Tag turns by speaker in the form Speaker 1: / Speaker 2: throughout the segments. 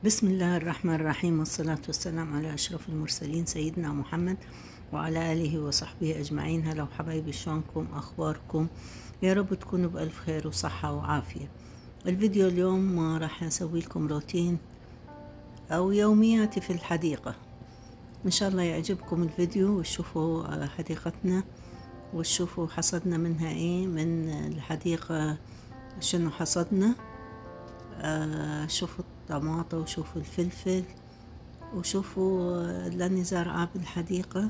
Speaker 1: بسم الله الرحمن الرحيم، والصلاة والسلام على أشرف المرسلين سيدنا محمد وعلى آله وصحبه أجمعين. هلا وحبايبي، شلونكم؟ أخباركم؟ يا رب تكونوا بألف خير وصحة وعافية. الفيديو اليوم راح أسوي لكم روتين أو يومياتي في الحديقة. إن شاء الله يعجبكم الفيديو وتشوفوا حديقتنا وتشوفوا حصدنا منها إيه من الحديقة، شنو حصدنا. شوفوا الطماطة وشوفوا الفلفل وشوفوا اللي زارعاه بالحديقة،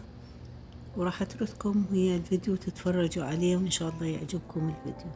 Speaker 1: وراح اترككم ويا الفيديو تتفرجوا عليه وإن شاء الله يعجبكم الفيديو.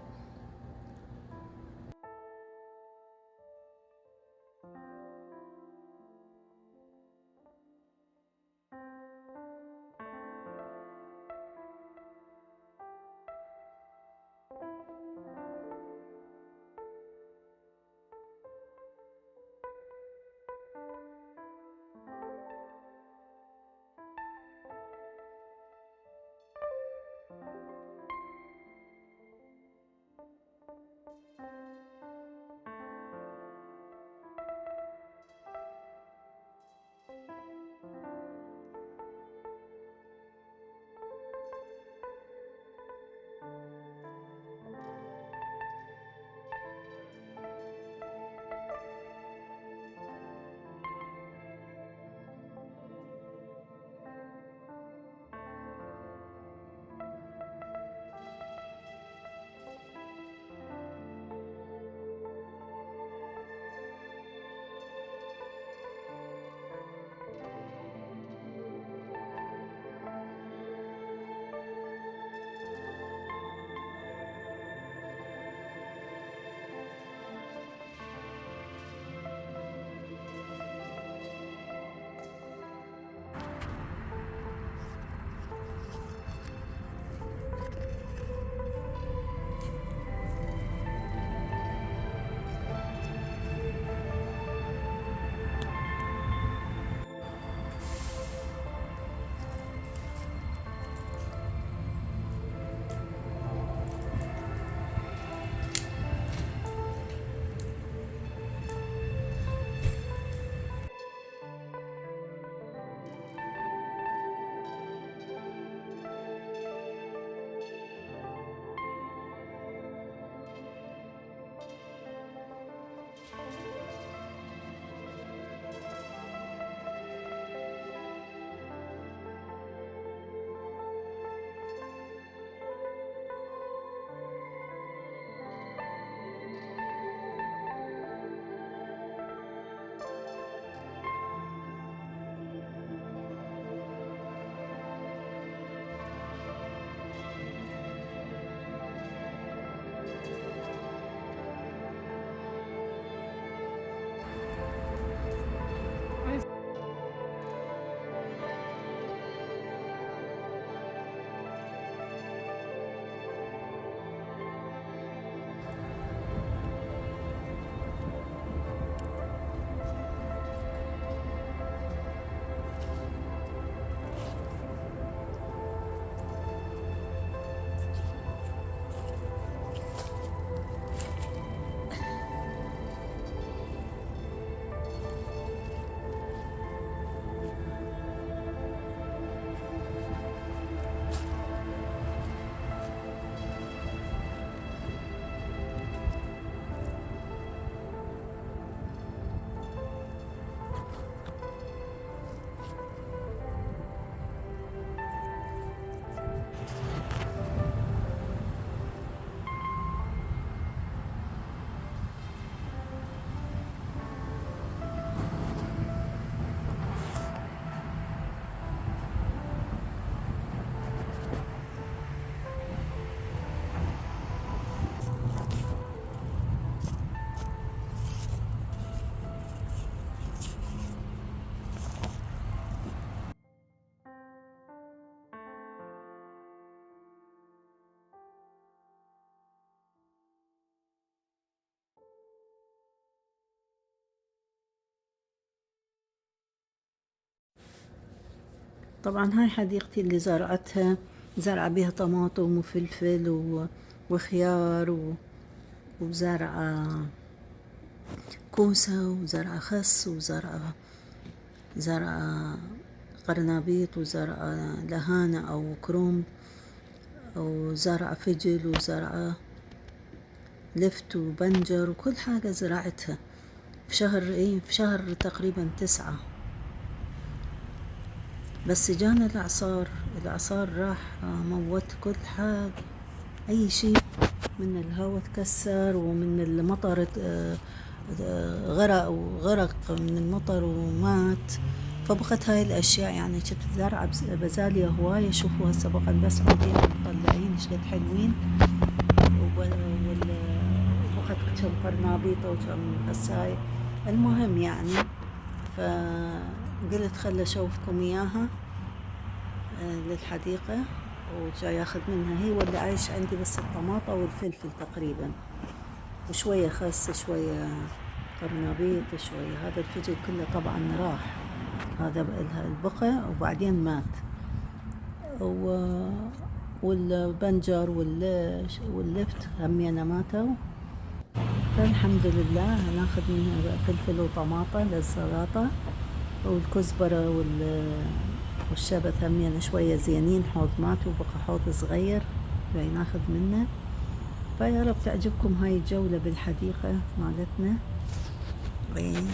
Speaker 1: طبعا هاي حديقتي اللي زرعتها، زرعة بيها طماطم وفلفل وخيار وزرعة كوسة وزرع خس وزرع قرنابيط وزرع لهانة أو كروم وزرع فجل وزرع لفت وبنجر وكل حاجة زرعتها في شهر تقريبا 9. بس جانا الإعصار راح موت كل حاجة، أي شيء من الهواء تكسر ومن المطر غرق من المطر ومات. فبقت هاي الأشياء يعني شفت زرع بزالية هواية. شوفوا هسه بقت بس عودين مطلعين شقد حلوين، وبقت كم قرنابيطة وكم هساي. المهم يعني فقلت خل أشوفكم إياها للحديقة وجاي ياخذ منها هي، واللي عايش عندي بس الطماطة والفلفل تقريبا وشوية خس شوية قرنبيط شوية. هذا الفجل كله طبعا راح، هذا البقع وبعدين مات. والبنجر واللفت همينا ماتوا. فالحمد لله ناخذ منها فلفل وطماطة للسلطة، والكزبرة والشبت همينا شوية زينين. حوض مات وبقى حوض صغير جاي ناخذ منه. فيا رب تعجبكم هاي الجولة بالحديقة مالتنا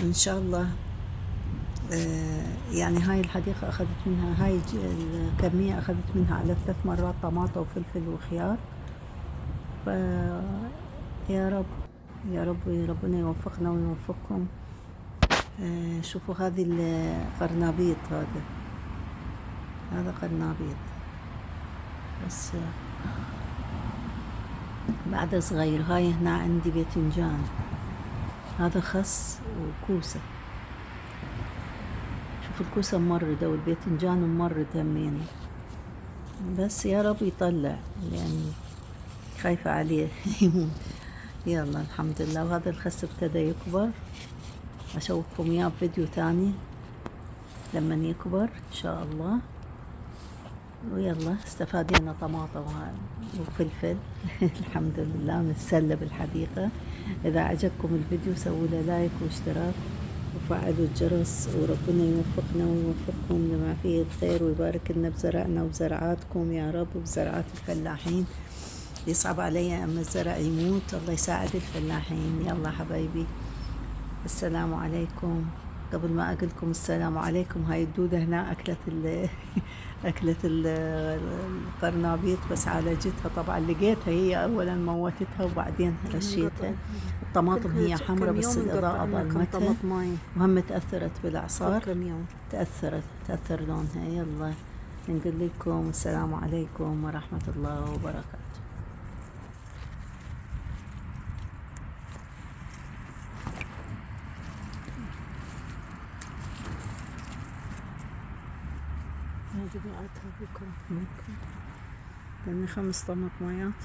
Speaker 1: إن شاء الله. يعني هاي الحديقة أخذت منها هاي الكمية أخذت منها على 3 مرات طماطة وفلفل وخيار. فيا رب يا رب ربنا يوفقنا ويوفقكم. شوفوا هذه القرنابيط، هذا قرنابيط بس بعد صغير. هاي هنا عندي باذنجان، هذا خس وكوسة. شوف الكوسة ممرضة والباذنجان ممرض همين. بس يا رب يطلع لأني خايفة عليه يموت. يلا الحمد لله. وهذا الخس ابتدى يكبر، أشوفكم إياه بفيديو تاني لما يكبر إن شاء الله. ويلا استفادينا طماطة وفلفل الحمد لله، ونتسلى بالحديقة. إذا عجبكم الفيديو سووا له لايك واشتراك وفعلوا الجرس، وربنا يوفقنا ويوفقكم لما فيه الخير ويبارك لنا بزرعنا وبزرعاتكم يا رب وبزرعات الفلاحين. يصعب علي أما الزرع يموت، الله يساعد الفلاحين. يلا حبايبي السلام عليكم. قبل ما أقولكم السلام عليكم، هاي الدودة هنا أكلت القرنابيط بس عالجتها. طبعا لقيتها هي أولا موتتها وبعدين هشيتها. الطماطم هي حمرة بس الإضاءة ظلمتها، وهم تأثرت بالإعصار، تأثر لونها. يلا نقول لكم السلام عليكم ورحمة الله وبركاته. هذه بعتها بكرة ممكن لأني 5 طماطميات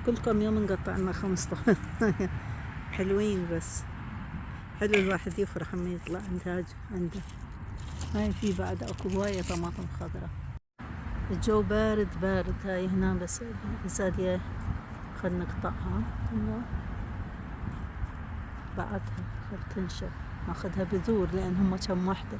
Speaker 1: كل كم يوم نقطع لنا 5 طماطميات حلوين. بس حلو الواحد يفرح لما يطلع إنتاج عنده. هاي في بعد أكو هواية طماطم خضراء. الجو بارد هاي هنا بس زادية خلنا نقطعها إنه بعدها خل تنشف. ناخذها بذور لأن هم كم وحدة.